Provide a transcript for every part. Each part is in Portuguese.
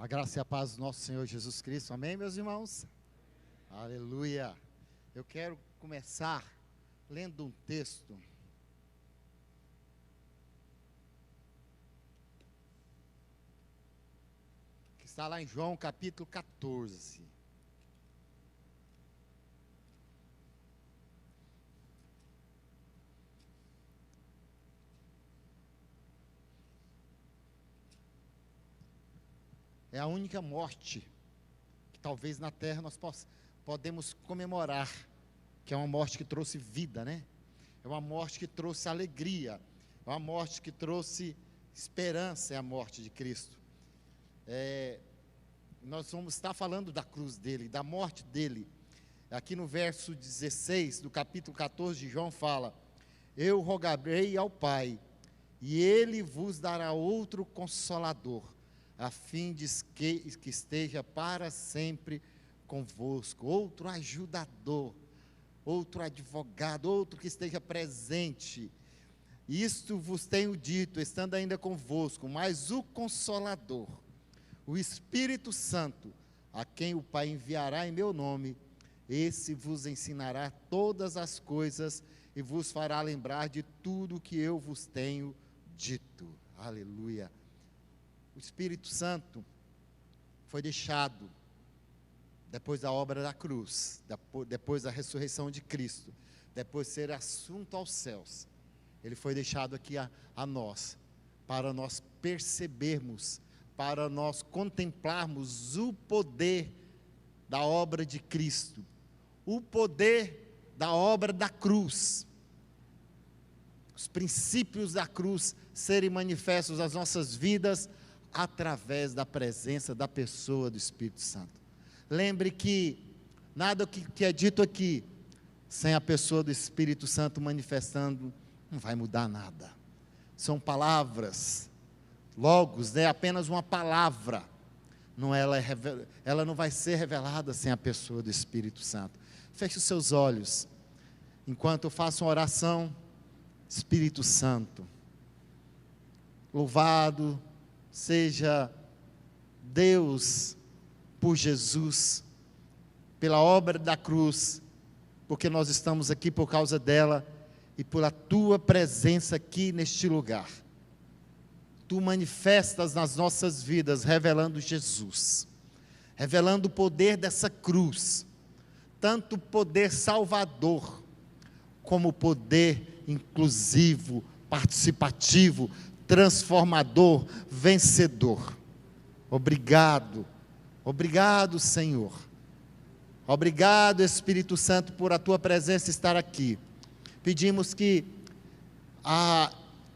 A graça e a paz do nosso Senhor Jesus Cristo, amém, meus irmãos? Aleluia! Eu quero começar lendo um texto que está lá em João capítulo 14. É a única morte que talvez na terra nós podemos comemorar, que é uma morte que trouxe vida, né? É uma morte que trouxe alegria, é uma morte que trouxe esperança, é a morte de Cristo. Nós vamos estar falando da cruz dele, da morte dele. Aqui no verso 16 do capítulo 14 de João fala: eu rogarei ao Pai, e ele vos dará outro Consolador, a fim de que esteja para sempre convosco, outro ajudador, outro advogado, outro que esteja presente. Isto vos tenho dito, estando ainda convosco, mas o Consolador, o Espírito Santo, a quem o Pai enviará em meu nome, esse vos ensinará todas as coisas e vos fará lembrar de tudo o que eu vos tenho dito. Aleluia! O Espírito Santo foi deixado depois da obra da cruz, depois da ressurreição de Cristo, depois de ser assunto aos céus. Ele foi deixado aqui a nós, para nós percebermos, para nós contemplarmos o poder da obra de Cristo, o poder da obra da cruz, os princípios da cruz serem manifestos nas nossas vidas, através da presença da pessoa do Espírito Santo. Lembre que nada que é dito aqui, sem a pessoa do Espírito Santo manifestando, não vai mudar nada. São palavras, logos, é apenas uma palavra. Ela não vai ser revelada sem a pessoa do Espírito Santo. Feche os seus olhos, enquanto eu faço uma oração. Espírito Santo, louvado seja Deus por Jesus, pela obra da cruz, porque nós estamos aqui por causa dela e pela tua presença aqui neste lugar. Tu manifestas nas nossas vidas, revelando Jesus, revelando o poder dessa cruz, tanto o poder salvador, como o poder inclusivo, participativo, transformador, vencedor. Obrigado, obrigado, Senhor. Obrigado, Espírito Santo, por a tua presença estar aqui. Pedimos que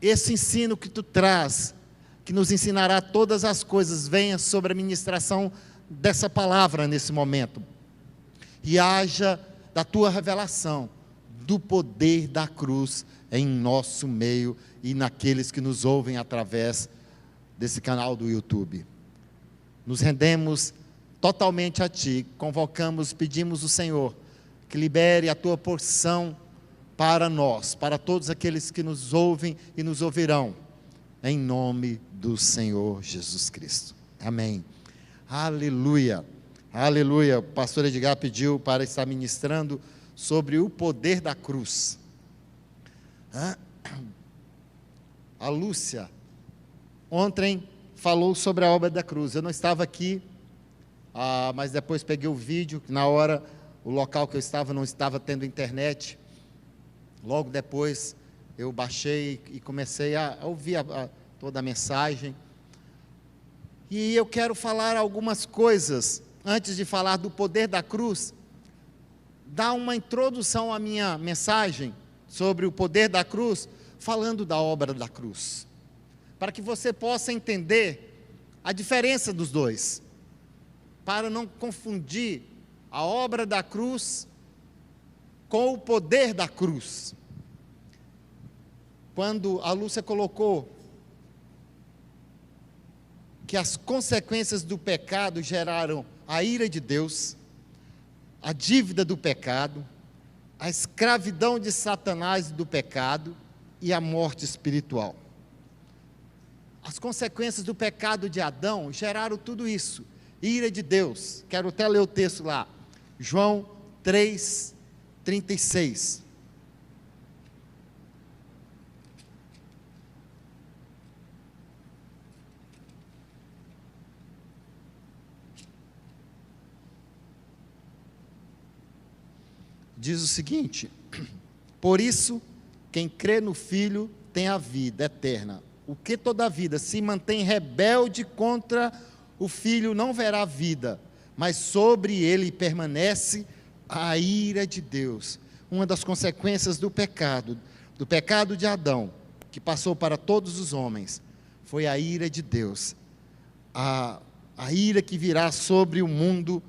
esse ensino que tu traz, que nos ensinará todas as coisas, venha sobre a ministração dessa palavra nesse momento, e haja da tua revelação, do poder da cruz em nosso meio e naqueles que nos ouvem através desse canal do YouTube. Nos rendemos totalmente a Ti, convocamos, pedimos ao Senhor que libere a Tua porção para nós, para todos aqueles que nos ouvem e nos ouvirão, em nome do Senhor Jesus Cristo. Amém. Aleluia, aleluia. O pastor Edgar pediu para estar ministrando sobre o poder da cruz. A Lúcia ontem falou sobre a obra da cruz. Eu não estava aqui, mas depois peguei o vídeo. Na hora, o local que eu estava não estava tendo internet. Logo depois eu baixei e comecei a ouvir toda a mensagem. E eu quero falar algumas coisas antes de falar do poder da cruz. Dar uma introdução à minha mensagem sobre o poder da cruz, falando da obra da cruz, para que você possa entender a diferença dos dois, para não confundir a obra da cruz com o poder da cruz. Quando a Lúcia colocou que as consequências do pecado geraram a ira de Deus, a dívida do pecado, a escravidão de Satanás e do pecado e a morte espiritual. As consequências do pecado de Adão geraram tudo isso. Ira de Deus. Quero até ler o texto lá. João 3:36. Diz o seguinte: por isso, quem crê no Filho tem a vida eterna. O que toda vida se mantém rebelde contra o Filho não verá vida, mas sobre ele permanece a ira de Deus. Uma das consequências do pecado de Adão, que passou para todos os homens, foi a ira de Deus. A ira que virá sobre o mundo,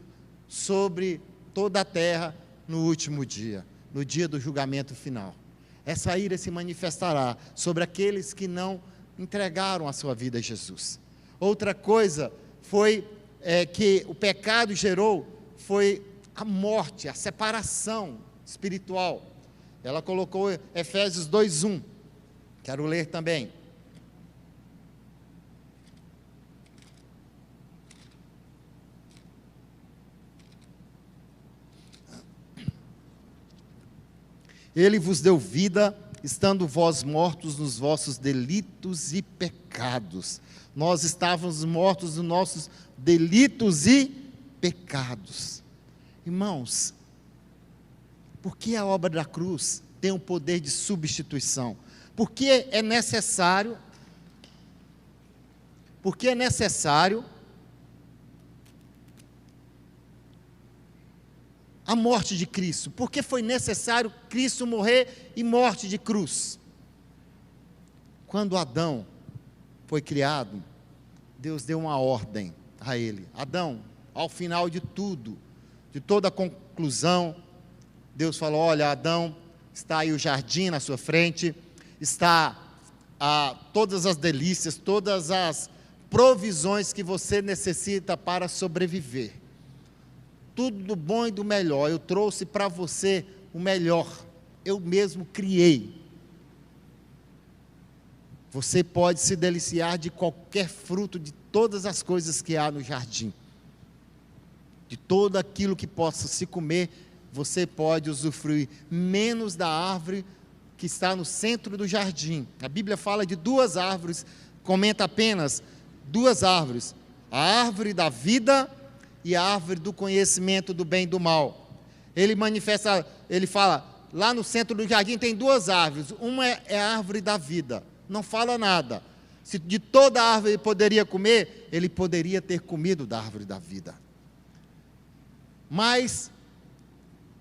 sobre toda a terra, no último dia, no dia do julgamento final. Essa ira se manifestará sobre aqueles que não entregaram a sua vida a Jesus. Outra coisa foi que o pecado gerou, foi a morte, a separação espiritual. Ela colocou Efésios 2:1, quero ler também. Ele vos deu vida, estando vós mortos nos vossos delitos e pecados. Nós estávamos mortos nos nossos delitos e pecados. Irmãos, por que a obra da cruz tem um poder de substituição? Porque é necessário a morte de Cristo. Porque foi necessário Cristo morrer e morte de cruz. Quando Adão foi criado, Deus deu uma ordem a ele. Adão, ao final de tudo, de toda a conclusão, Deus falou: olha, Adão, está aí o jardim na sua frente, está todas as delícias, todas as provisões que você necessita para sobreviver. Tudo do bom e do melhor, eu trouxe para você o melhor, eu mesmo criei. Você pode se deliciar de qualquer fruto, de todas as coisas que há no jardim, de todo aquilo que possa se comer, você pode usufruir, menos da árvore que está no centro do jardim. A Bíblia fala de duas árvores, comenta apenas duas árvores, a árvore da vida e a árvore do conhecimento do bem e do mal. Ele fala, lá no centro do jardim tem duas árvores, uma é a árvore da vida, não fala nada. Se de toda a árvore ele poderia comer, ele poderia ter comido da árvore da vida. Mas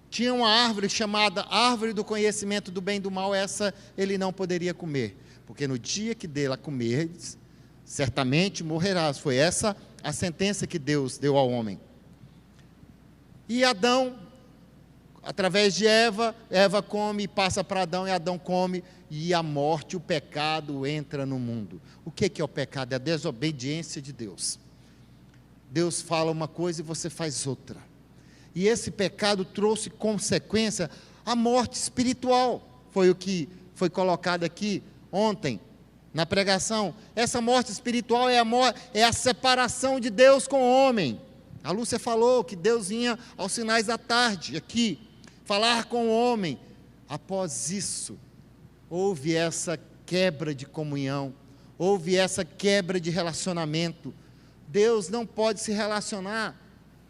tinha uma árvore chamada árvore do conhecimento do bem e do mal, essa ele não poderia comer, porque no dia que dela comerdes, certamente morrerás. Foi essa a sentença que Deus deu ao homem. E Adão, através de Eva come e passa para Adão, e Adão come, e a morte, o pecado entra no mundo. O que é o pecado? É a desobediência de Deus. Deus fala uma coisa e você faz outra. E esse pecado trouxe consequência a morte espiritual. Foi o que foi colocado aqui ontem, na pregação. Essa morte espiritual é a separação de Deus com o homem. A Lúcia falou que Deus vinha aos sinais da tarde, aqui, falar com o homem. Após isso, houve essa quebra de comunhão, houve essa quebra de relacionamento. Deus não pode se relacionar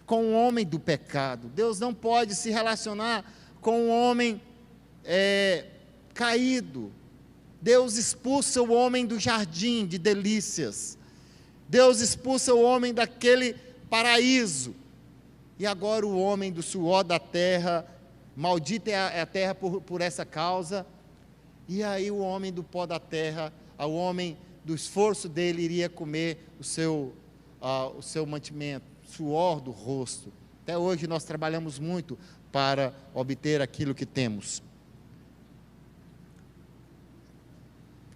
com o homem do pecado. Deus não pode se relacionar com o homem caído. Deus expulsa o homem do jardim de delícias. Deus expulsa o homem daquele paraíso. E agora o homem do suor da terra, maldita é a terra por essa causa. E aí o homem do pó da terra, o homem do esforço dele iria comer o seu mantimento, suor do rosto. Até hoje nós trabalhamos muito para obter aquilo que temos.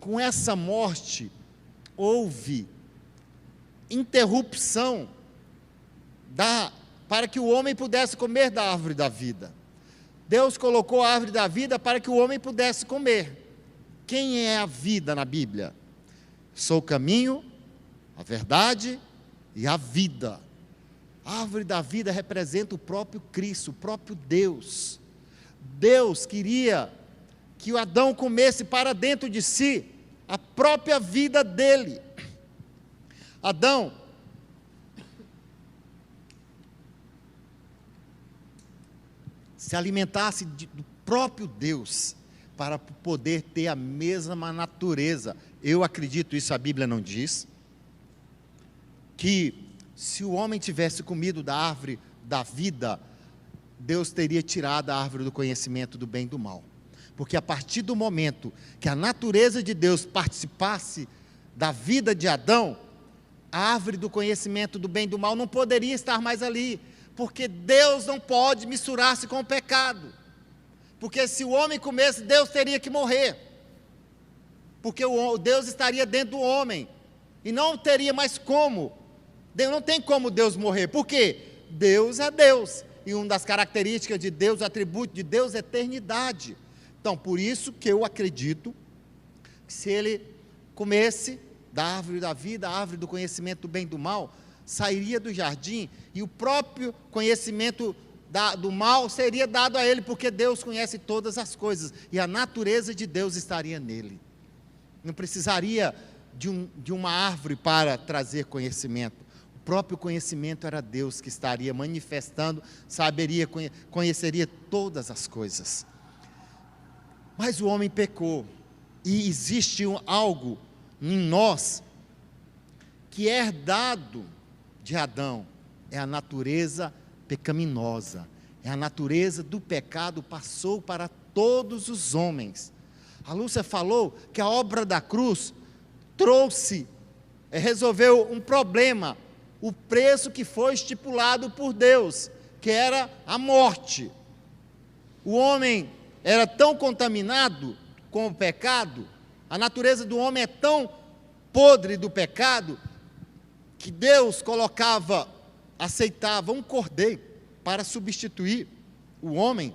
Com essa morte, houve interrupção para que o homem pudesse comer da árvore da vida. Deus colocou a árvore da vida para que o homem pudesse comer. Quem é a vida na Bíblia? Sou o caminho, a verdade e a vida. A árvore da vida representa o próprio Cristo, o próprio Deus. Deus queria que o Adão comesse para dentro de si a própria vida dele. Adão se alimentasse do próprio Deus para poder ter a mesma natureza. Eu acredito, isso a Bíblia não diz, que se o homem tivesse comido da árvore da vida, Deus teria tirado a árvore do conhecimento do bem e do mal. Porque a partir do momento que a natureza de Deus participasse da vida de Adão, a árvore do conhecimento do bem e do mal não poderia estar mais ali, porque Deus não pode misturar-se com o pecado. Porque se o homem comesse, Deus teria que morrer. Porque Deus estaria dentro do homem, e não teria mais como. Não tem como Deus morrer. Por quê? Deus é Deus, e uma das características de Deus, o atributo de Deus é eternidade. Então, por isso que eu acredito que se ele comesse da árvore da vida, a árvore do conhecimento do bem e do mal, sairia do jardim, e o próprio conhecimento do mal seria dado a ele, porque Deus conhece todas as coisas, e a natureza de Deus estaria nele. Não precisaria de uma árvore para trazer conhecimento. O próprio conhecimento era Deus que estaria manifestando, conheceria todas as coisas. Mas o homem pecou, e existe algo em nós que é herdado de Adão, é a natureza pecaminosa, é a natureza do pecado, passou para todos os homens. A Lúcia falou que a obra da cruz resolveu um problema, o preço que foi estipulado por Deus, que era a morte. O homem era tão contaminado com o pecado, a natureza do homem é tão podre do pecado, que Deus aceitava um cordeiro para substituir o homem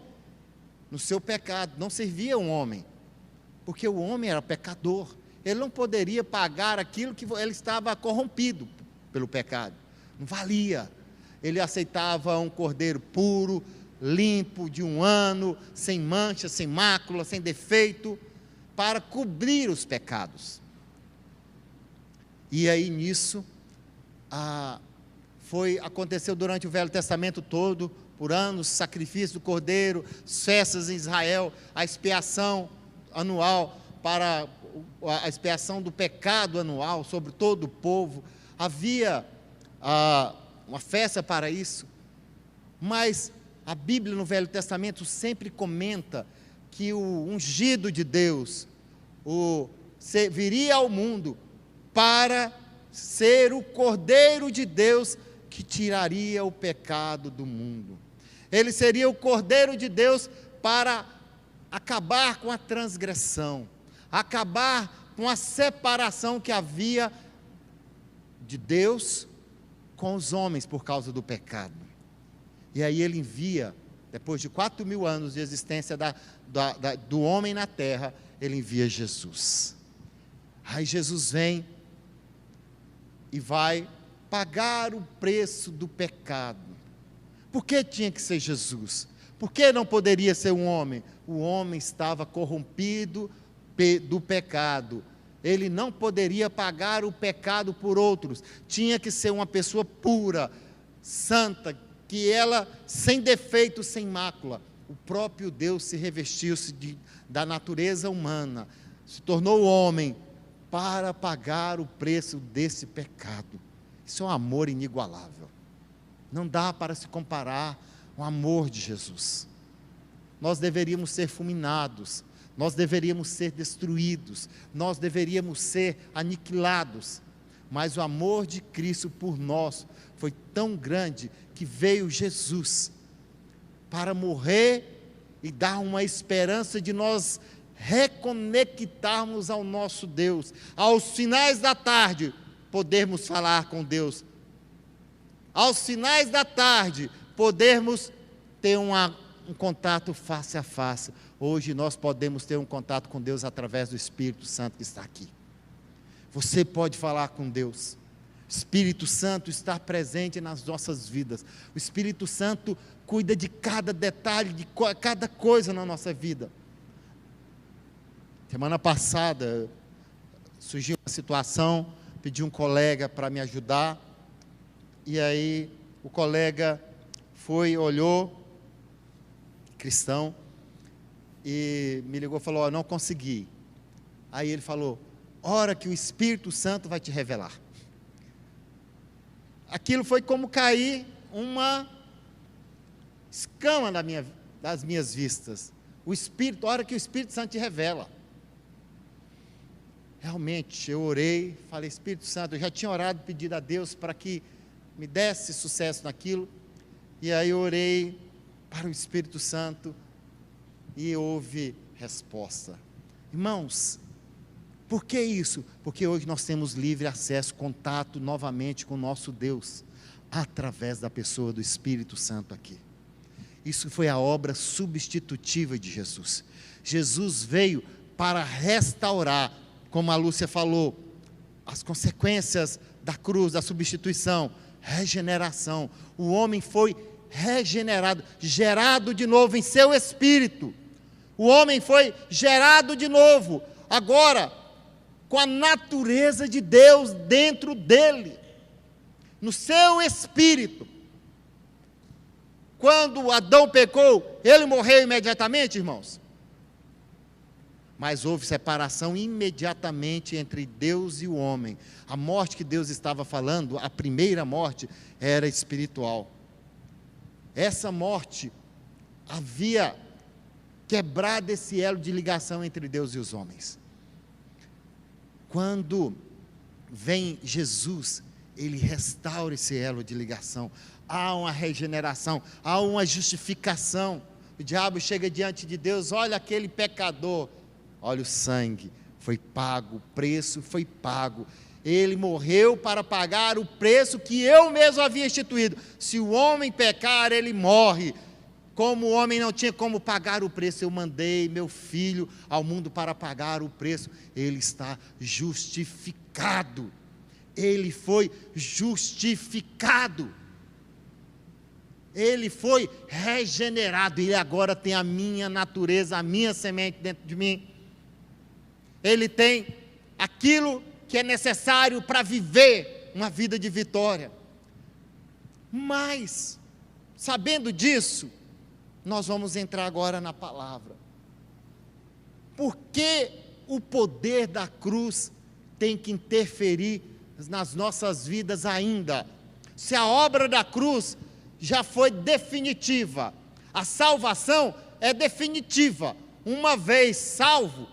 no seu pecado. Não servia um homem, porque o homem era pecador, ele não poderia pagar aquilo que ele estava corrompido pelo pecado, não valia. Ele aceitava um cordeiro puro, limpo, de 1 ano, sem mancha, sem mácula, sem defeito, para cobrir os pecados. E aí nisso, aconteceu durante o Velho Testamento todo, por anos, sacrifício do cordeiro, festas em Israel, a expiação anual, para a expiação do pecado anual sobre todo o povo. Havia uma festa para isso, mas a Bíblia no Velho Testamento sempre comenta que o ungido de Deus viria ao mundo para ser o Cordeiro de Deus que tiraria o pecado do mundo. Ele seria o Cordeiro de Deus para acabar com a transgressão, acabar com a separação que havia de Deus com os homens por causa do pecado. E aí ele envia, depois de 4.000 anos de existência do homem na terra, ele envia Jesus. Aí Jesus vem e vai pagar o preço do pecado. Por que tinha que ser Jesus? Por que não poderia ser um homem? O homem estava corrompido do pecado. Ele não poderia pagar o pecado por outros. Tinha que ser uma pessoa pura, santa, que ela, sem defeito, sem mácula. O próprio Deus se revestiu-se da natureza humana, se tornou homem para pagar o preço desse pecado. Isso é um amor inigualável. Não dá para se comparar o amor de Jesus. Nós deveríamos ser fulminados, nós deveríamos ser destruídos, nós deveríamos ser aniquilados, mas o amor de Cristo por nós foi tão grande que veio Jesus para morrer e dar uma esperança de nós reconectarmos ao nosso Deus. Aos finais da tarde, podermos falar com Deus. Aos finais da tarde, podermos ter um contato face a face. Hoje nós podemos ter um contato com Deus através do Espírito Santo que está aqui. Você pode falar com Deus. O Espírito Santo está presente nas nossas vidas. O Espírito Santo cuida de cada detalhe, de cada coisa na nossa vida. Semana passada, surgiu uma situação, pedi um colega para me ajudar, e aí o colega foi, olhou, cristão, e me ligou e falou, não consegui. Aí ele falou, ora que o Espírito Santo vai te revelar. Aquilo foi como cair uma escama das minhas vistas. O Espírito, ora que o Espírito Santo te revela. Realmente, eu orei, falei, Espírito Santo, eu já tinha orado, pedido a Deus para que me desse sucesso naquilo, e aí eu orei para o Espírito Santo, e houve resposta. Irmãos, por que isso? Porque hoje nós temos livre acesso, contato novamente com o nosso Deus, através da pessoa do Espírito Santo aqui. Isso foi a obra substitutiva de Jesus. Jesus veio para restaurar, como a Lúcia falou, as consequências da cruz, da substituição, regeneração. O homem foi regenerado, gerado de novo em seu espírito. O homem foi gerado de novo, agora, com a natureza de Deus dentro dele, no seu espírito. Quando Adão pecou, ele morreu imediatamente, irmãos? Mas houve separação imediatamente entre Deus e o homem. A morte que Deus estava falando, a primeira morte, era espiritual. Essa morte havia quebrado esse elo de ligação entre Deus e os homens. Quando vem Jesus, ele restaura esse elo de ligação. Há uma regeneração, há uma justificação. O diabo chega diante de Deus, olha aquele pecador, olha o sangue, foi pago, o preço foi pago. Ele morreu para pagar o preço que eu mesmo havia instituído. Se o homem pecar, ele morre. Como o homem não tinha como pagar o preço, eu mandei meu filho ao mundo para pagar o preço. Ele está justificado. Ele foi justificado. Ele foi regenerado. Ele agora tem a minha natureza, a minha semente dentro de mim. Ele tem aquilo que é necessário para viver uma vida de vitória. Mas, sabendo disso, nós vamos entrar agora na palavra. Por que o poder da cruz tem que interferir nas nossas vidas ainda? Se a obra da cruz já foi definitiva, a salvação é definitiva. Uma vez salvo,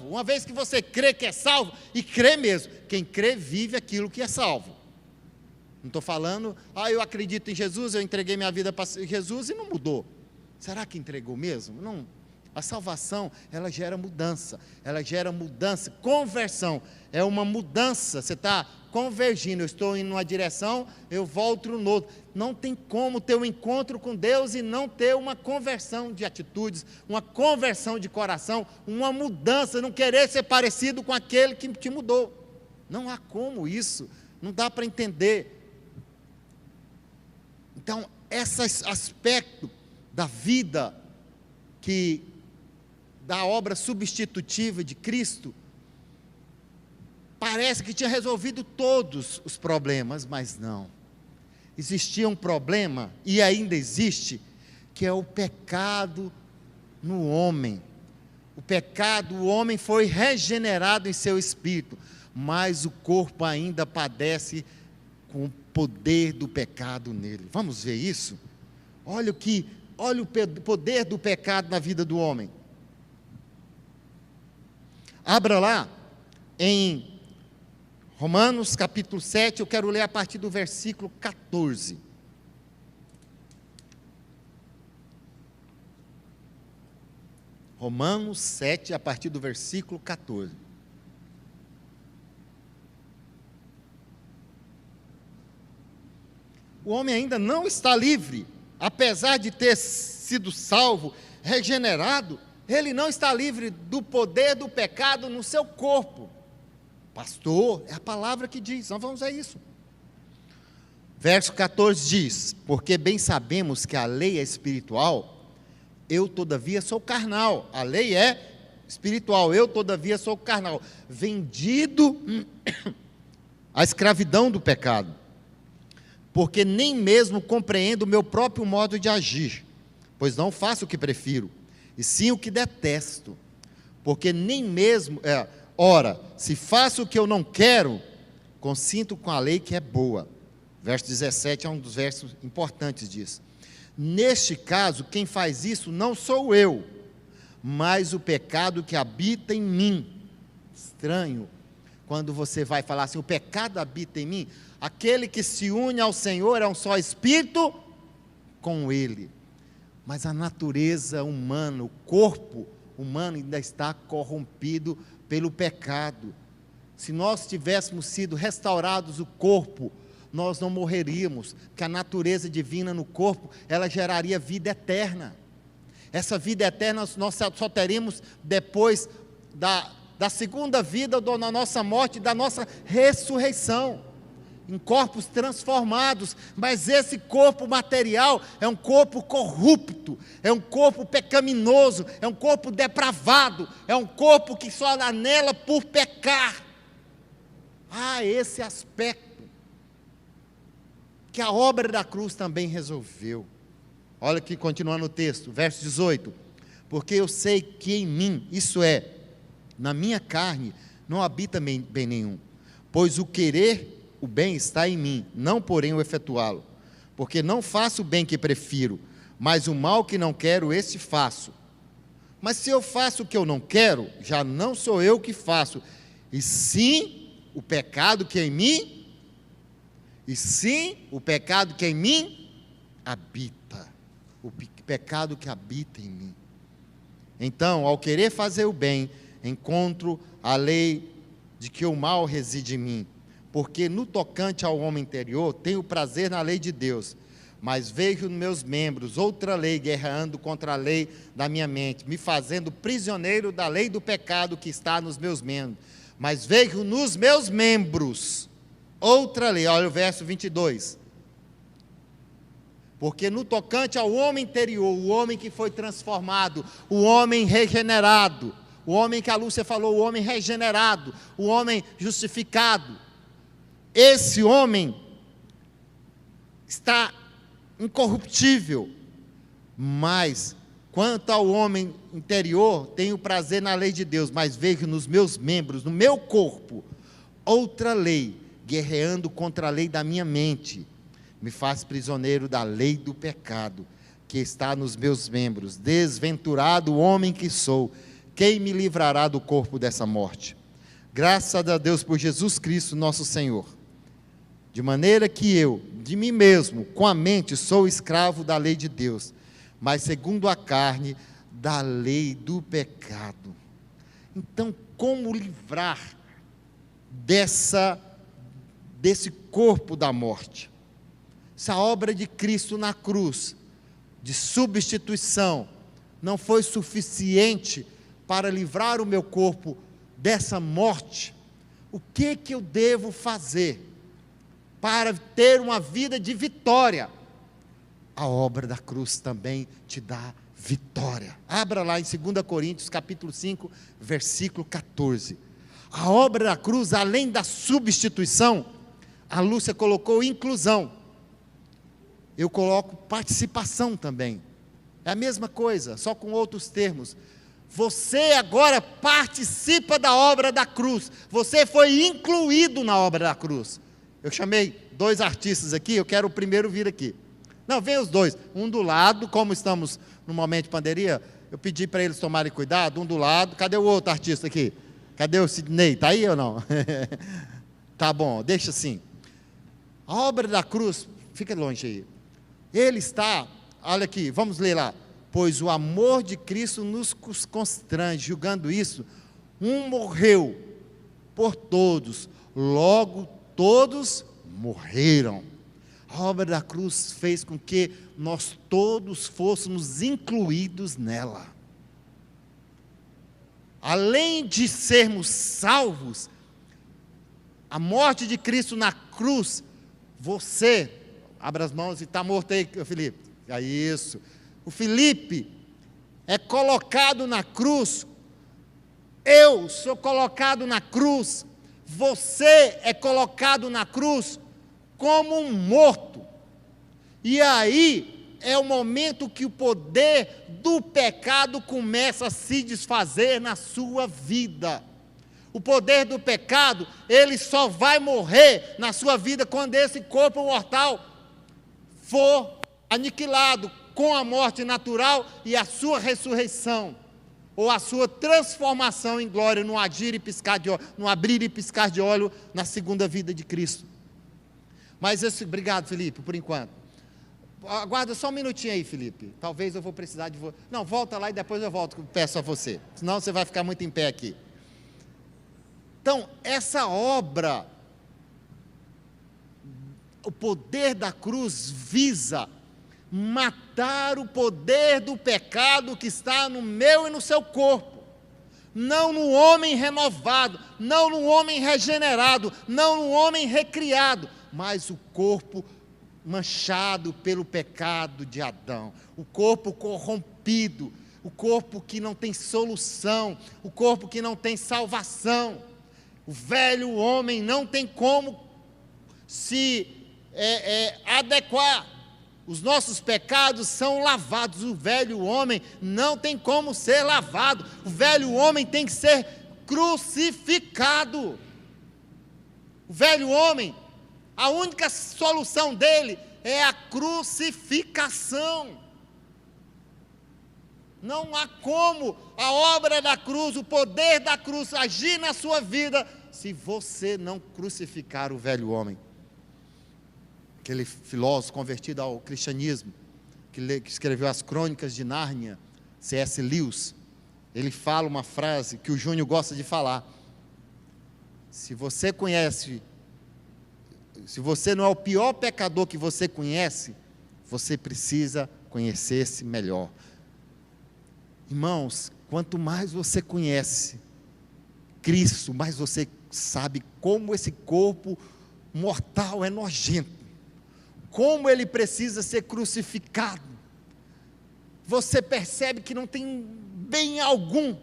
uma vez que você crê que é salvo, e crê mesmo, quem crê vive aquilo que é salvo. Não estou falando, eu acredito em Jesus, eu entreguei minha vida para Jesus e não mudou. Será que entregou mesmo? Não. A salvação, ela gera mudança, conversão, é uma mudança, você está convergindo, eu estou indo numa direção, eu volto no outro. Não tem como ter um encontro com Deus e não ter uma conversão de atitudes, uma conversão de coração, uma mudança, não querer ser parecido com aquele que te mudou. Não há como isso, não dá para entender. Então, esse aspecto da vida, da obra substitutiva de Cristo, parece que tinha resolvido todos os problemas, mas não. Existia um problema, e ainda existe, que é o pecado no homem. O homem foi regenerado em seu espírito, mas o corpo ainda padece com o poder do pecado nele. Vamos ver isso? Olha o poder do pecado na vida do homem. Abra lá em Romanos capítulo 7, eu quero ler a partir do versículo 14. Romanos 7, a partir do versículo 14. O homem ainda não está livre, apesar de ter sido salvo, regenerado, ele não está livre do poder do pecado no seu corpo. Pastor, é a palavra que diz, nós vamos ver isso. Verso 14 diz: porque bem sabemos que a lei é espiritual, eu todavia sou carnal. A lei é espiritual, eu todavia sou carnal, vendido à escravidão do pecado, porque nem mesmo compreendo o meu próprio modo de agir, pois não faço o que prefiro, e sim o que detesto, porque nem mesmo, ora, se faço o que eu não quero, consinto com a lei que é boa. Verso 17 é um dos versos importantes disso. Neste caso, quem faz isso não sou eu, mas o pecado que habita em mim. Estranho, quando você vai falar assim, o pecado habita em mim. Aquele que se une ao Senhor é um só espírito com Ele. Mas a natureza humana, o corpo humano ainda está corrompido pelo pecado. Se nós tivéssemos sido restaurados o corpo, nós não morreríamos, porque a natureza divina no corpo, ela geraria vida eterna. Essa vida eterna nós só teremos depois da segunda vida, ou da nossa morte, da nossa ressurreição, em corpos transformados. Mas esse corpo material é um corpo corrupto, é um corpo pecaminoso, é um corpo depravado, é um corpo que só anela por pecar. Esse aspecto que a obra da cruz também resolveu. Olha aqui, continuando o texto, verso 18: porque eu sei que em mim, isso é, na minha carne, não habita bem nenhum, pois o querer o bem está em mim, não porém o efetuá-lo, porque não faço o bem que prefiro, mas o mal que não quero, esse faço. Mas se eu faço o que eu não quero, já não sou eu que faço, e sim o pecado que em mim habita, o pecado que habita em mim. Então, ao querer fazer o bem, encontro a lei de que o mal reside em mim, porque no tocante ao homem interior, tenho prazer na lei de Deus, mas vejo nos meus membros outra lei guerreando contra a lei da minha mente, me fazendo prisioneiro da lei do pecado que está nos meus membros. Mas vejo nos meus membros outra lei, olha o verso 22, porque no tocante ao homem interior, o homem que foi transformado, o homem regenerado, o homem que a Lúcia falou, o homem regenerado, o homem justificado, esse homem está incorruptível, mas quanto ao homem interior, tenho prazer na lei de Deus, mas vejo nos meus membros, no meu corpo, outra lei, guerreando contra a lei da minha mente, me faz prisioneiro da lei do pecado, que está nos meus membros. Desventurado homem que sou, quem me livrará do corpo dessa morte? Graças a Deus por Jesus Cristo nosso Senhor. De maneira que eu, de mim mesmo, com a mente, sou escravo da lei de Deus, mas segundo a carne, da lei do pecado. Então, como livrar desse corpo da morte? Essa obra de Cristo na cruz, de substituição, não foi suficiente para livrar o meu corpo dessa morte. O que eu devo fazer para ter uma vida de vitória? A obra da cruz também te dá vitória. Abra lá em 2 Coríntios capítulo 5, versículo 14. A obra da cruz, além da substituição, a Lúcia colocou inclusão, eu coloco participação também. É a mesma coisa, só com outros termos. Você agora participa da obra da cruz, você foi incluído na obra da cruz. Eu chamei 2 artistas aqui, eu quero o primeiro vir aqui. Não, vem os 2, um do lado, como estamos no momento de pandemia, eu pedi para eles tomarem cuidado, um do lado. Cadê o outro artista aqui? Cadê o Sidney? Está aí ou não? Tá bom, deixa assim. A obra da cruz, fica longe aí. Ele está, olha aqui, vamos ler lá. Pois o amor de Cristo nos constrange, julgando isso, um morreu por todos, logo todos morreram. A obra da cruz fez com que nós todos fôssemos incluídos nela. Além de sermos salvos, a morte de Cristo na cruz, você, abra as mãos e está morto aí, Felipe. É isso. O Felipe é colocado na cruz, eu sou colocado na cruz, você é colocado na cruz como um morto. E aí é o momento que o poder do pecado começa a se desfazer na sua vida. O poder do pecado, ele só vai morrer na sua vida quando esse corpo mortal for aniquilado com a morte natural e a sua ressurreição, ou a sua transformação em glória no agir e piscar de olho, no abrir e piscar de olho na segunda vida de Cristo. Mas obrigado, Felipe, por enquanto. Aguarda só um minutinho aí, Felipe. Talvez eu vou precisar de você. Não, volta lá e depois eu volto, peço a você. Senão você vai ficar muito em pé aqui. Então, essa obra, o poder da cruz visa matar o poder do pecado que está no meu e no seu corpo. Não no homem renovado, não no homem regenerado, não no homem recriado, mas o corpo manchado pelo pecado de Adão, o corpo corrompido, o corpo que não tem solução, o corpo que não tem salvação. O velho homem não tem como se adequar. Os nossos pecados são lavados, o velho homem não tem como ser lavado, o velho homem tem que ser crucificado. O velho homem, a única solução dele é a crucificação. Não há como a obra da cruz, o poder da cruz agir na sua vida, se você não crucificar o velho homem. Aquele filósofo convertido ao cristianismo, que escreveu as Crônicas de Nárnia, C.S. Lewis, ele fala uma frase que o Júnior gosta de falar: se você não é o pior pecador que você conhece, você precisa conhecer-se melhor. Irmãos, quanto mais você conhece Cristo, mais você sabe como esse corpo mortal é nojento, como ele precisa ser crucificado. Você percebe que não tem bem algum.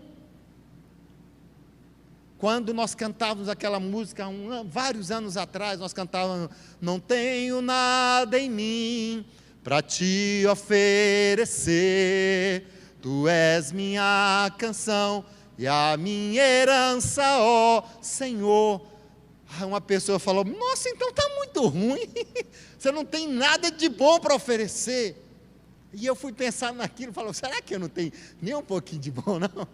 Quando nós cantávamos aquela música, vários anos atrás, nós cantávamos: não tenho nada em mim para te oferecer, tu és minha canção e a minha herança, ó Senhor. Uma pessoa falou: nossa, então está muito ruim, você não tem nada de bom para oferecer. E eu fui pensar naquilo, falou: será que eu não tenho nem um pouquinho de bom, não?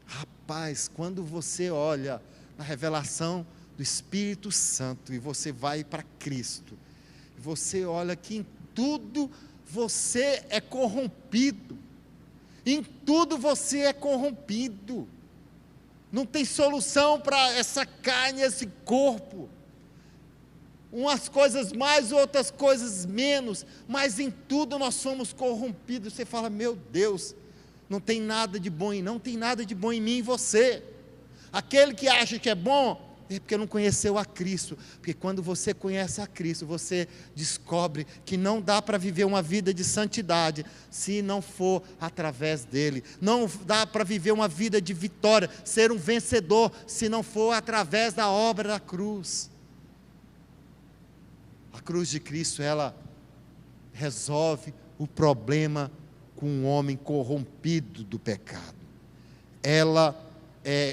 Rapaz, quando você olha na revelação do Espírito Santo e você vai para Cristo, você olha que em tudo você é corrompido, em tudo você é corrompido, não tem solução para essa carne, esse corpo, umas coisas mais, outras coisas menos, mas em tudo nós somos corrompidos. Você fala: meu Deus, não tem nada de bom, e não tem nada de bom em mim e você. Aquele que acha que é bom, é porque não conheceu a Cristo, porque quando você conhece a Cristo, você descobre que não dá para viver uma vida de santidade, se não for através dele, não dá para viver uma vida de vitória, ser um vencedor, se não for através da obra da cruz. A cruz de Cristo, ela resolve o problema com um homem corrompido do pecado, ela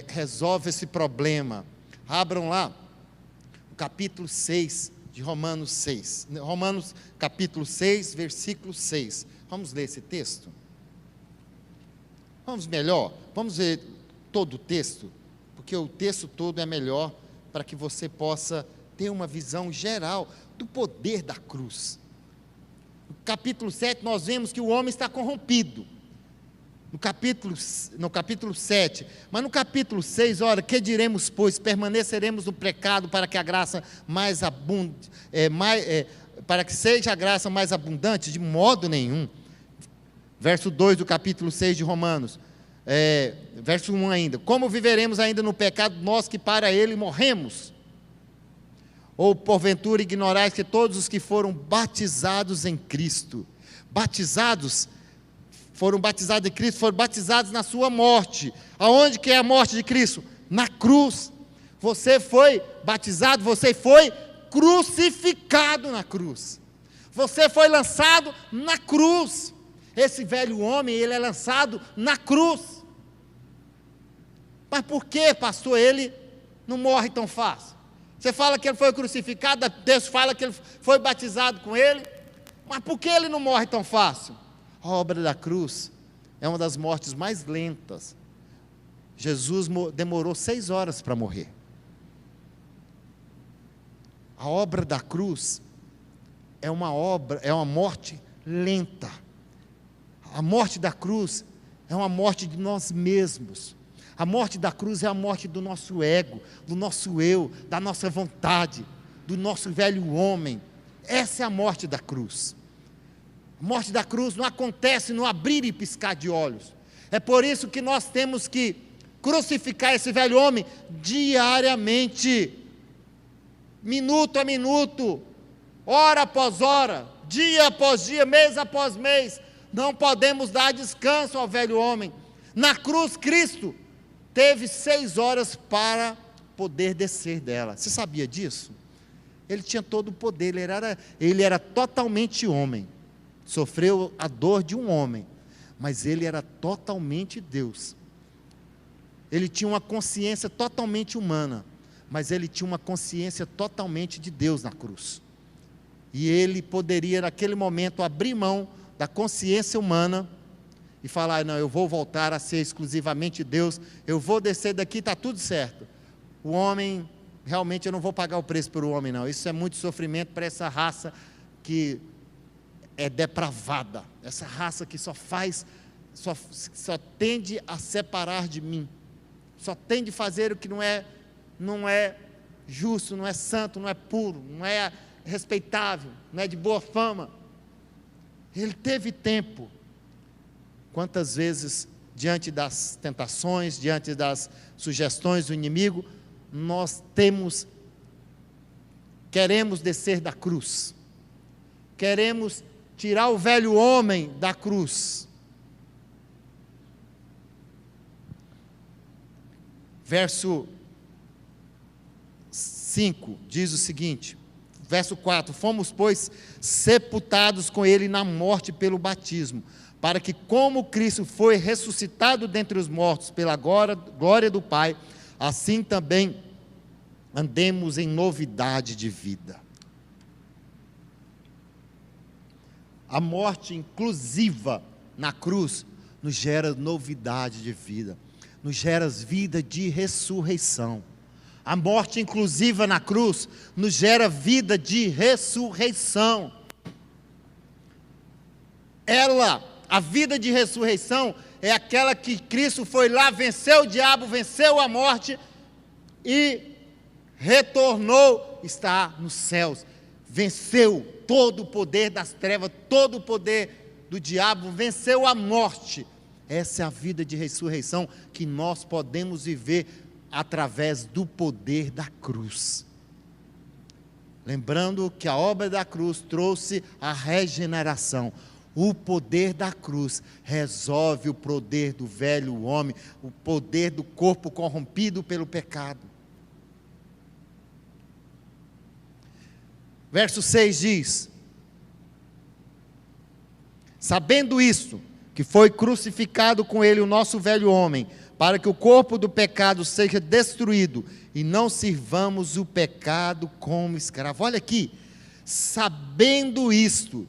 resolve esse problema. Abram lá o capítulo 6 de Romanos 6, Romanos capítulo 6, versículo 6, vamos ler esse texto? Vamos ver todo o texto, porque o texto todo é melhor, para que você possa ter uma visão geral do poder da cruz. No capítulo 7 nós vemos que o homem está corrompido, no capítulo 7, mas no capítulo 6, olha, que diremos, pois, permaneceremos no pecado para que a graça mais abunde, para que seja a graça mais abundante? De modo nenhum. Verso 2 do capítulo 6 de Romanos, verso 1 ainda: como viveremos ainda no pecado, nós que para ele morremos? Ou porventura ignorais que todos os que foram batizados em Cristo, foram batizados em Cristo, foram batizados na sua morte. Aonde que é a morte de Cristo? Na cruz. Você foi batizado, você foi crucificado na cruz. Você foi lançado na cruz. Esse velho homem, ele é lançado na cruz. Mas por que, pastor, ele não morre tão fácil? Você fala que ele foi crucificado, Deus fala que ele foi batizado com ele, mas por que ele não morre tão fácil? A obra da cruz é uma das mortes mais lentas. Jesus demorou 6 horas para morrer. A obra da cruz é uma morte lenta. A morte da cruz é uma morte de nós mesmos. A morte da cruz é a morte do nosso ego, do nosso eu, da nossa vontade, do nosso velho homem. Essa é a morte da cruz. A morte da cruz não acontece no abrir e piscar de olhos. É por isso que nós temos que crucificar esse velho homem diariamente, minuto a minuto, hora após hora, dia após dia, mês após mês. Não podemos dar descanso ao velho homem. Na cruz, Cristo teve 6 horas para poder descer dela. Você sabia disso? Ele tinha todo o poder, ele era totalmente homem. Sofreu a dor de um homem, mas ele era totalmente Deus. Ele tinha uma consciência totalmente humana, mas ele tinha uma consciência totalmente de Deus na cruz. E ele poderia, naquele momento, abrir mão da consciência humana e falar: não, eu vou voltar a ser exclusivamente Deus, eu vou descer daqui, está tudo certo. O homem, realmente eu não vou pagar o preço por o homem, não. Isso é muito sofrimento para essa raça que é depravada, essa raça que só tende a separar de mim, só tende a fazer o que não é justo, não é santo, não é puro, não é respeitável, não é de boa fama. Ele teve tempo. Quantas vezes, diante das tentações, diante das sugestões do inimigo, nós queremos descer da cruz, queremos tirar o velho homem da cruz. Verso 5 diz o seguinte, verso 4: fomos, pois, sepultados com ele na morte pelo batismo, para que, como Cristo foi ressuscitado dentre os mortos pela glória do Pai, assim também andemos em novidade de vida. A morte inclusiva na cruz nos gera novidade de vida, nos gera vida de ressurreição. A morte inclusiva na cruz nos gera vida de ressurreição. A vida de ressurreição é aquela que Cristo foi lá, venceu o diabo, venceu a morte e retornou, está nos céus, venceu todo o poder das trevas, todo o poder do diabo, venceu a morte. Essa é a vida de ressurreição que nós podemos viver através do poder da cruz. Lembrando que a obra da cruz trouxe a regeneração. O poder da cruz resolve o poder do velho homem, o poder do corpo corrompido pelo pecado. Verso 6 diz: sabendo isto, que foi crucificado com ele o nosso velho homem, para que o corpo do pecado seja destruído, e não sirvamos o pecado como escravo. Olha aqui, sabendo isto,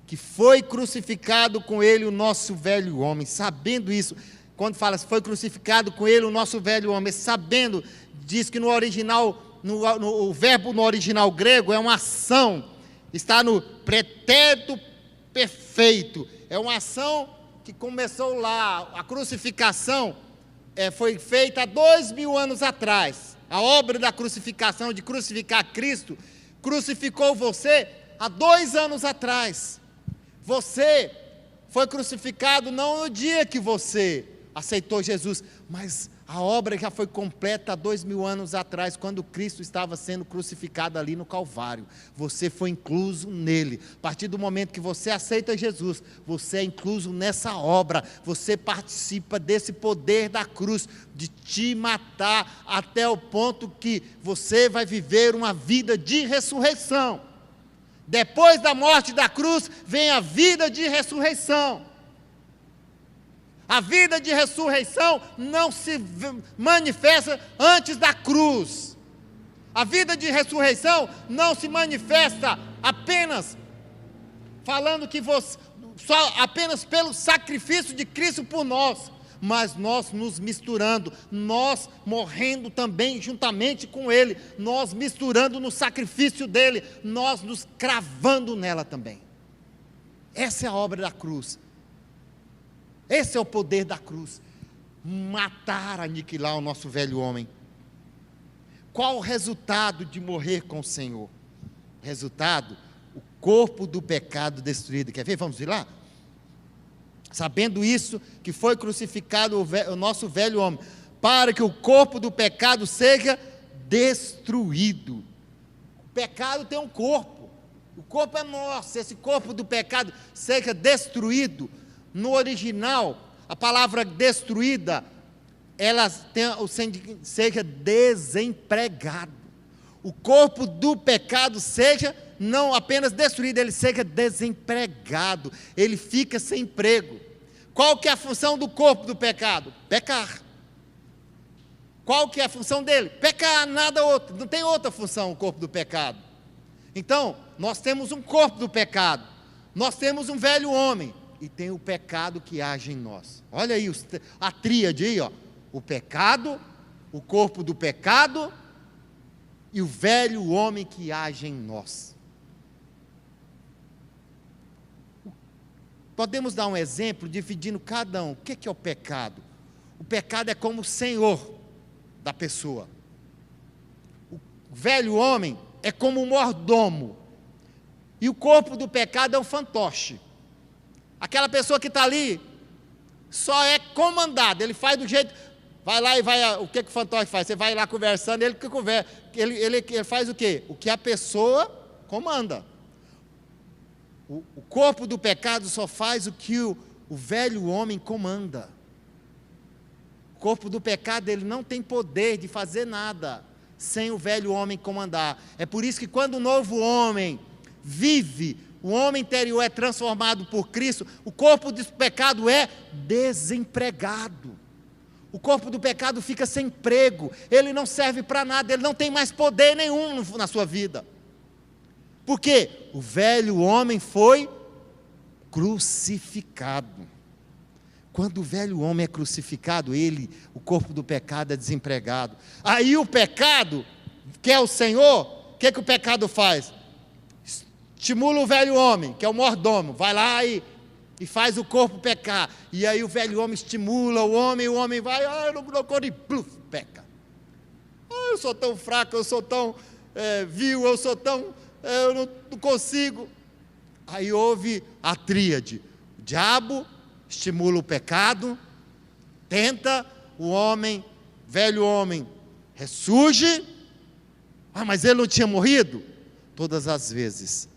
que foi crucificado com ele o nosso velho homem, sabendo isso, quando fala foi crucificado com ele o nosso velho homem, sabendo, diz que no original, o verbo no original grego é uma ação, está no pretérito perfeito, é uma ação que começou lá. A crucificação foi feita há 2000 anos atrás. A obra da crucificação, de crucificar Cristo, crucificou você há 2 anos atrás. Você foi crucificado não no dia que você aceitou Jesus, mas A obra já foi completa há 2000 anos atrás, quando Cristo estava sendo crucificado ali no Calvário. Você foi incluso nele. A partir do momento que você aceita Jesus, você é incluso nessa obra. Você participa desse poder da cruz, de te matar até o ponto que você vai viver uma vida de ressurreição. Depois da morte da cruz, vem a vida de ressurreição. A vida de ressurreição não se manifesta antes da cruz. A vida de ressurreição não se manifesta apenas falando que você, só apenas pelo sacrifício de Cristo por nós, mas nós nos misturando, nós morrendo também juntamente com Ele, nós misturando no sacrifício dEle, nós nos cravando nela também. Essa é a obra da cruz. Esse é o poder da cruz, matar, aniquilar o nosso velho homem. Qual o resultado de morrer com o Senhor? Resultado, o corpo do pecado destruído. Quer ver? Vamos ir lá? Sabendo isso, que foi crucificado o nosso velho homem, para que o corpo do pecado seja destruído. O pecado tem um corpo, o corpo é nosso, esse corpo do pecado seja destruído. No original, a palavra destruída, ela tem o seja desempregado. O corpo do pecado seja não apenas destruído, ele seja desempregado, ele fica sem emprego. Qual que é a função do corpo do pecado? Pecar. Qual que é a função dele? Pecar, nada outro, não tem outra função o corpo do pecado. Então, nós temos um corpo do pecado, nós temos um velho homem, e tem o pecado que age em nós. Olha aí a tríade aí, ó. O pecado, o corpo do pecado e o velho homem que age em nós. Podemos dar um exemplo dividindo cada um. O que é o pecado? O pecado é como o senhor da pessoa. O velho homem é como o mordomo. E o corpo do pecado é o fantoche. Aquela pessoa que está ali, só é comandado, ele faz do jeito, vai lá e vai, o que o fantoche faz? Você vai lá conversando, ele que conversa, ele faz o quê? O que a pessoa comanda. O corpo do pecado só faz o que o velho homem comanda. O corpo do pecado, ele não tem poder de fazer nada, sem o velho homem comandar. É por isso que quando o novo homem vive, o homem interior é transformado por Cristo, o corpo do pecado é desempregado. O corpo do pecado fica sem emprego, ele não serve para nada, ele não tem mais poder nenhum na sua vida. Por quê? O velho homem foi crucificado. Quando o velho homem é crucificado, o corpo do pecado é desempregado. Aí o pecado, que é o Senhor, o que o pecado faz? Estimula o velho homem, que é o mordomo, vai lá e faz o corpo pecar. E aí o velho homem estimula o homem vai, eu não consigo, e pluf, peca. Eu sou tão fraco, eu sou tão vil, eu não consigo. Aí houve a tríade. O diabo estimula o pecado, tenta, o homem, velho homem, ressurge. Mas ele não tinha morrido? Todas as vezes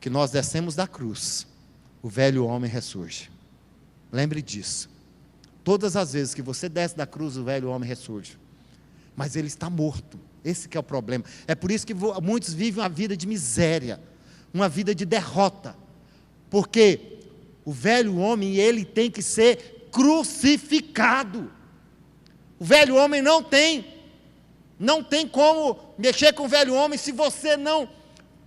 que nós descemos da cruz, o velho homem ressurge. Lembre disso. Todas as vezes que você desce da cruz, o velho homem ressurge. Mas ele está morto. Esse que é o problema. É por isso que muitos vivem uma vida de miséria, uma vida de derrota. Porque o velho homem, ele tem que ser crucificado. O velho homem não tem como mexer com o velho homem se você não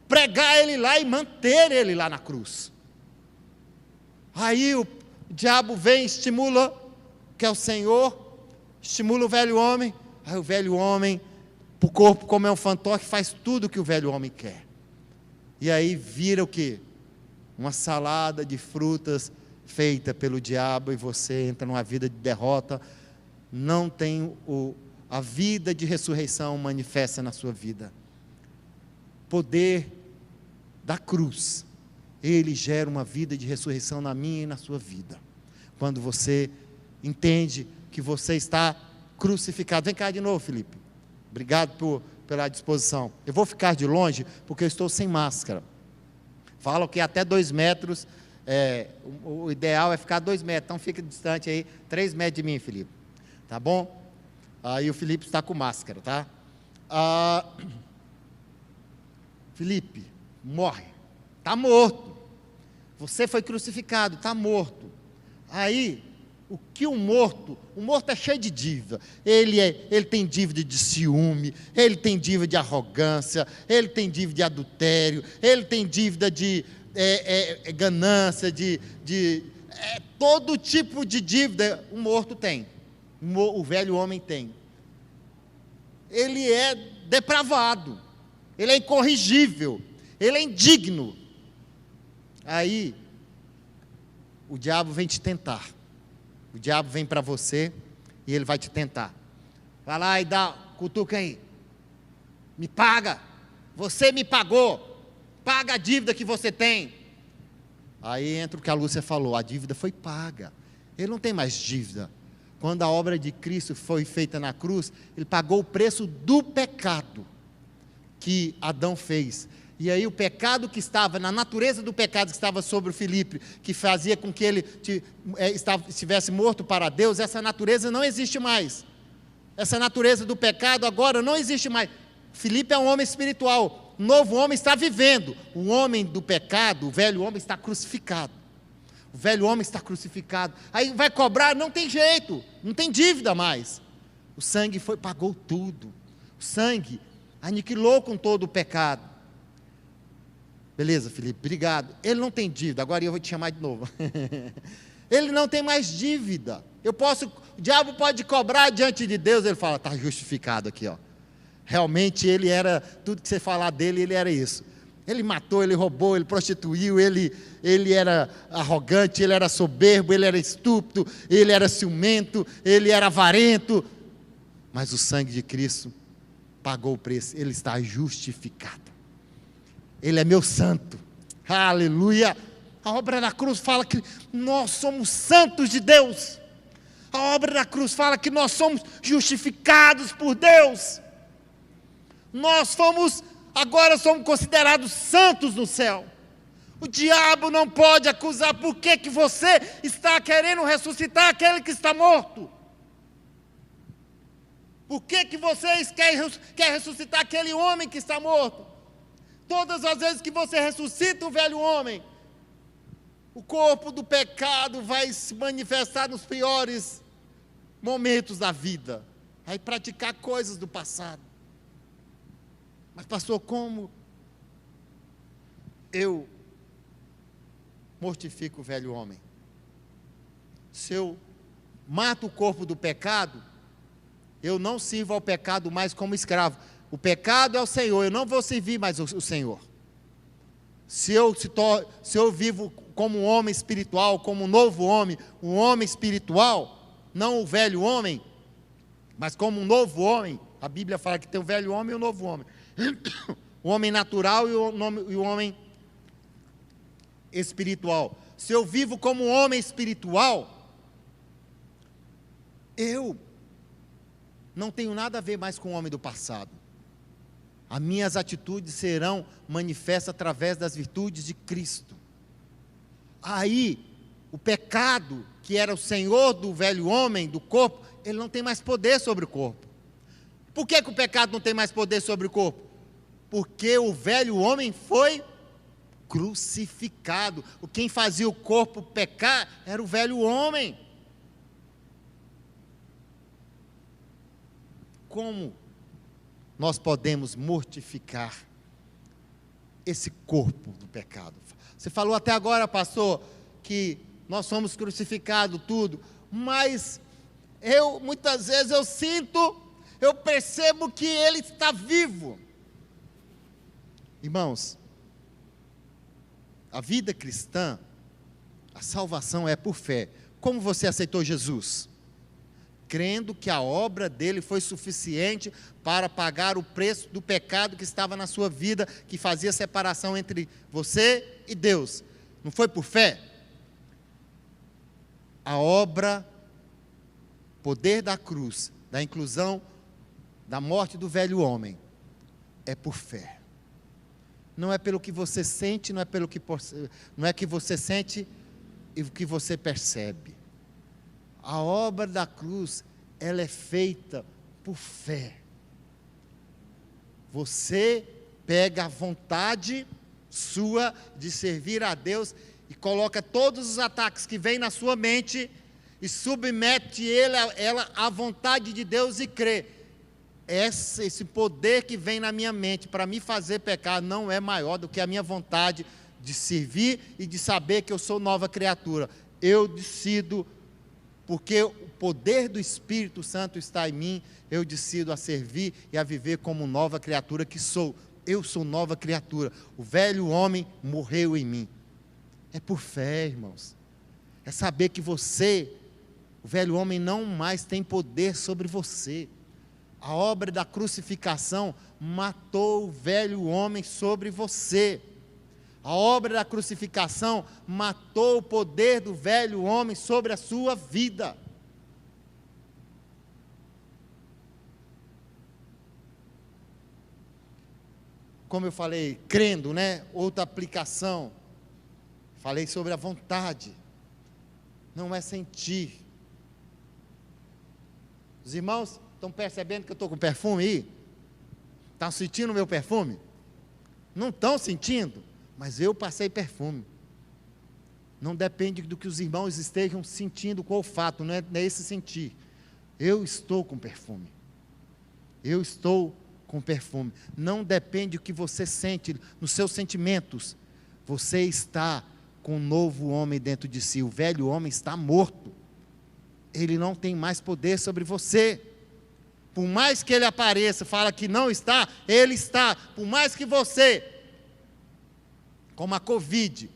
pregar ele lá e manter ele lá na cruz. Aí o diabo vem, estimula, que é o Senhor, estimula o velho homem. Aí o velho homem, o corpo, como é um fantoche, faz tudo o que o velho homem quer. E aí vira o quê? Uma salada de frutas feita pelo diabo, e você entra numa vida de derrota. Não tem a vida de ressurreição manifesta na sua vida. Poder da cruz, ele gera uma vida de ressurreição na minha e na sua vida. Quando você entende que você está crucificado. Vem cá de novo, Felipe. Obrigado pela disposição. Eu vou ficar de longe, porque eu estou sem máscara. Falam que até 2 metros, o ideal é ficar 2 metros. Então fica distante aí, 3 metros de mim, Felipe. Tá bom? Aí o Felipe está com máscara, tá? Felipe, morre. Está morto. Você foi crucificado, está morto. Aí, o que o morto é cheio de dívida. Ele tem dívida de ciúme, ele tem dívida de arrogância, ele tem dívida de adultério, ele tem dívida de ganância, todo tipo de dívida o morto tem. O velho homem tem. Ele é depravado, ele é incorrigível, ele é indigno. Aí, o diabo vem te tentar. O diabo vem para você e ele vai te tentar. Vai lá e cutuca aí. Me paga. Você me pagou. Paga a dívida que você tem. Aí entra o que a Lúcia falou. A dívida foi paga. Ele não tem mais dívida. Quando a obra de Cristo foi feita na cruz, ele pagou o preço do pecado que Adão fez. E aí o pecado que estava, na natureza do pecado que estava sobre o Filipe, que fazia com que ele estivesse morto para Deus, essa natureza não existe mais. Essa natureza do pecado agora não existe mais. Filipe é um homem espiritual, o novo homem está vivendo. O homem do pecado, o velho homem está crucificado. O velho homem está crucificado. Aí vai cobrar, não tem jeito, não tem dívida mais. O sangue pagou tudo. O sangue aniquilou com todo o pecado. Beleza, Felipe, obrigado. Ele não tem dívida, agora eu vou te chamar de novo. Ele não tem mais dívida. O diabo pode cobrar diante de Deus, ele fala, está justificado aqui, ó. Realmente ele era, tudo que você falar dele, ele era isso. Ele matou, ele roubou, ele prostituiu, ele era arrogante, ele era soberbo, ele era estúpido, ele era ciumento, ele era avarento. Mas o sangue de Cristo pagou o preço, ele está justificado. Ele é meu santo, aleluia. A obra da cruz fala que nós somos santos de Deus. A obra da cruz fala que nós somos justificados por Deus. Agora somos considerados santos no céu. O diabo não pode acusar. Por que você está querendo ressuscitar aquele que está morto? Por que vocês querem ressuscitar aquele homem que está morto? Todas as vezes que você ressuscita o velho homem, o corpo do pecado vai se manifestar nos piores momentos da vida, vai praticar coisas do passado. Mas pastor, como eu mortifico o velho homem? Se eu mato o corpo do pecado, eu não sirvo ao pecado mais como escravo. O pecado é o Senhor, eu não vou servir mais o Senhor. Se eu vivo como um homem espiritual, como um novo homem, um homem espiritual, não o velho homem, mas como um novo homem, a Bíblia fala que tem o velho homem e o novo homem. O homem natural e o homem espiritual. Se eu vivo como um homem espiritual, eu não tenho nada a ver mais com o homem do passado. As minhas atitudes serão manifestas através das virtudes de Cristo. Aí, o pecado, que era o senhor do velho homem, do corpo, ele não tem mais poder sobre o corpo. Por que o pecado não tem mais poder sobre o corpo? Porque o velho homem foi crucificado. Quem fazia o corpo pecar era o velho homem. Como nós podemos mortificar esse corpo do pecado? Você falou até agora, pastor, que nós somos crucificados, tudo, mas muitas vezes eu percebo que ele está vivo. Irmãos, a vida cristã, a salvação é por fé. Como você aceitou Jesus? Crendo que a obra dele foi suficiente para pagar o preço do pecado que estava na sua vida, que fazia separação entre você e Deus. Não foi por fé? A obra, poder da cruz, da inclusão, da morte do velho homem, é por fé. Não é pelo que você sente, não é que você sente e o que você percebe. A obra da cruz, ela é feita por fé. Você pega a vontade sua de servir a Deus e coloca todos os ataques que vêm na sua mente e submete ela à vontade de Deus e crê. Esse poder que vem na minha mente para me fazer pecar não é maior do que a minha vontade de servir e de saber que eu sou nova criatura. Eu decido, porque o poder do Espírito Santo está em mim, eu decido a servir e a viver como nova criatura que sou. Eu sou nova criatura. O velho homem morreu em mim. É por fé, irmãos. É saber que você, o velho homem, não mais tem poder sobre você. A obra da crucificação matou o velho homem sobre você. A obra da crucificação matou o poder do velho homem sobre a sua vida. Como eu falei, crendo, né? Outra aplicação. Falei sobre a vontade. Não é sentir. Os irmãos estão percebendo que eu estou com perfume aí? Estão sentindo o meu perfume? Não estão sentindo? Mas eu passei perfume. Não depende do que os irmãos estejam sentindo com o olfato, não é esse sentir. Eu estou com perfume. Eu estou com perfume. Não depende do que você sente nos seus sentimentos. Você está com um novo homem dentro de si. O velho homem está morto. Ele não tem mais poder sobre você. Por mais que ele apareça, fala que não está, ele está. Por mais que você, como a Covid,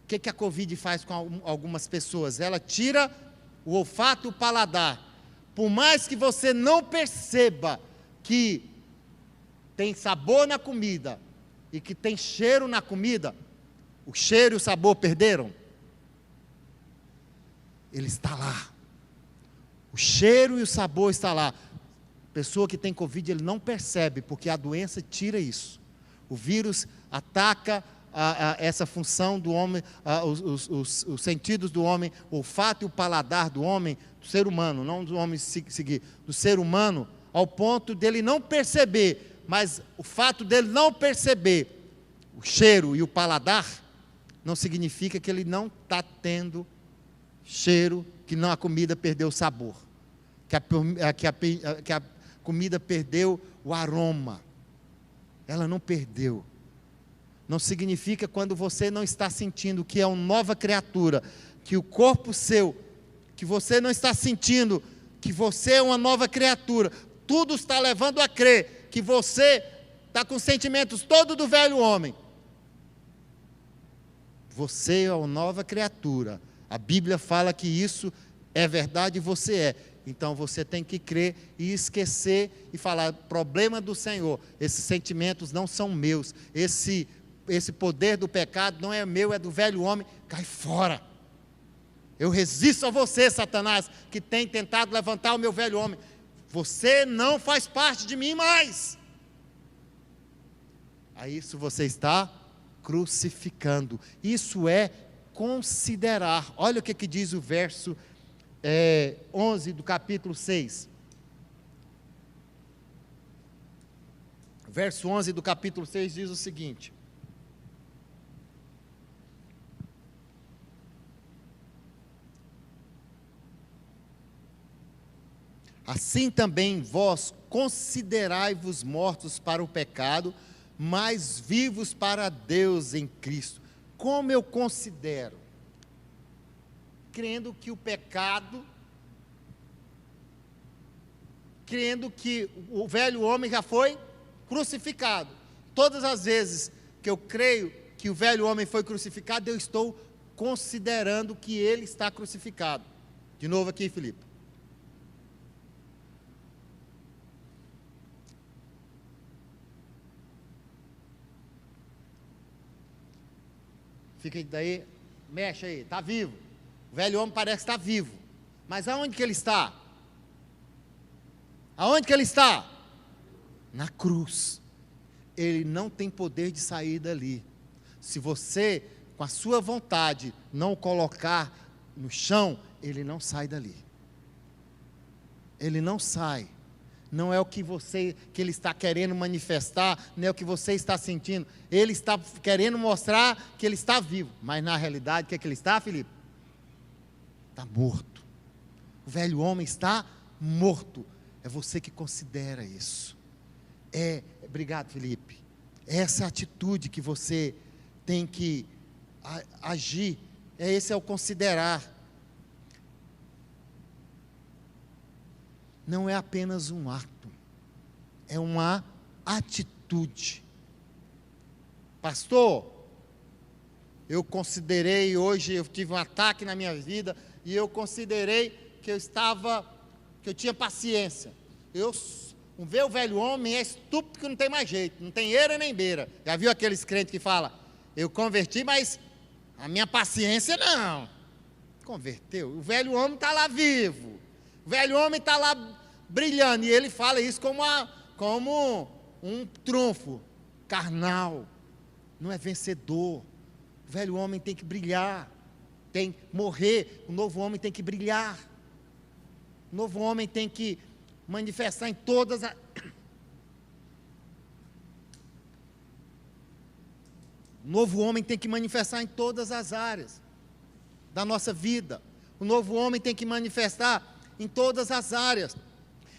o que a Covid faz com algumas pessoas? Ela tira o olfato e o paladar. Por mais que você não perceba que tem sabor na comida e que tem cheiro na comida, o cheiro e o sabor perderam? Ele está lá. O cheiro e o sabor está lá. Pessoa que tem Covid, ele não percebe, porque a doença tira isso. O vírus ataca essa função do homem, os sentidos do homem, o olfato e o paladar do homem, do ser humano, não do homem seguir, do ser humano, ao ponto dele não perceber, mas o fato dele não perceber o cheiro e o paladar, não significa que ele não está tendo cheiro, que não, a comida perdeu o sabor, que a comida perdeu o aroma. Ela não perdeu. Não significa quando você não está sentindo que é uma nova criatura, que o corpo seu, que você não está sentindo que você é uma nova criatura, tudo está levando a crer que você está com sentimentos todos do velho homem. Você é uma nova criatura. A Bíblia fala que isso é verdade e você é. Então você tem que crer e esquecer e falar, problema do Senhor, esses sentimentos não são meus, esse poder do pecado não é meu, é do velho homem, cai fora. Eu resisto a você, Satanás, que tem tentado levantar o meu velho homem. Você não faz parte de mim mais. A isso você está crucificando. Isso é considerar. Olha o que diz o verso 11 do capítulo 6. Verso 11 do capítulo 6 diz o seguinte: assim também vós considerai-vos mortos para o pecado, mas vivos para Deus em Cristo. Como eu considero? Crendo que o pecado, crendo que o velho homem já foi crucificado. Todas as vezes que eu creio que o velho homem foi crucificado, eu estou considerando que ele está crucificado. De novo aqui, Filipe. Fica daí, mexe aí, está vivo. O velho homem parece estar vivo. Mas aonde que ele está? Aonde que ele está? Na cruz. Ele não tem poder de sair dali. Se você, com a sua vontade, não o colocar no chão, ele não sai dali. Ele não sai. Não é o que ele está querendo manifestar, não é o que você está sentindo. Ele está querendo mostrar que ele está vivo. Mas na realidade, o que é que ele está, Felipe? Está morto. O velho homem está morto. É você que considera isso. Obrigado, Felipe. Essa é a atitude que você tem que agir. Esse é o considerar. Não é apenas um ato, é uma atitude. Pastor, eu considerei hoje, eu tive um ataque na minha vida, e eu considerei que eu tinha paciência. Ver o velho homem é estúpido que não tem mais jeito, não tem eira nem beira. Já viu aqueles crentes que falam, eu converti, mas a minha paciência não. Converteu, o velho homem está lá vivo. O velho homem está lá brilhando, e ele fala isso como um trunfo carnal, não é vencedor. O velho homem tem que brilhar, tem que morrer, o novo homem tem que brilhar, o novo homem tem que manifestar em todas as... O novo homem tem que manifestar em todas as áreas da nossa vida, o novo homem tem que manifestar em todas as áreas.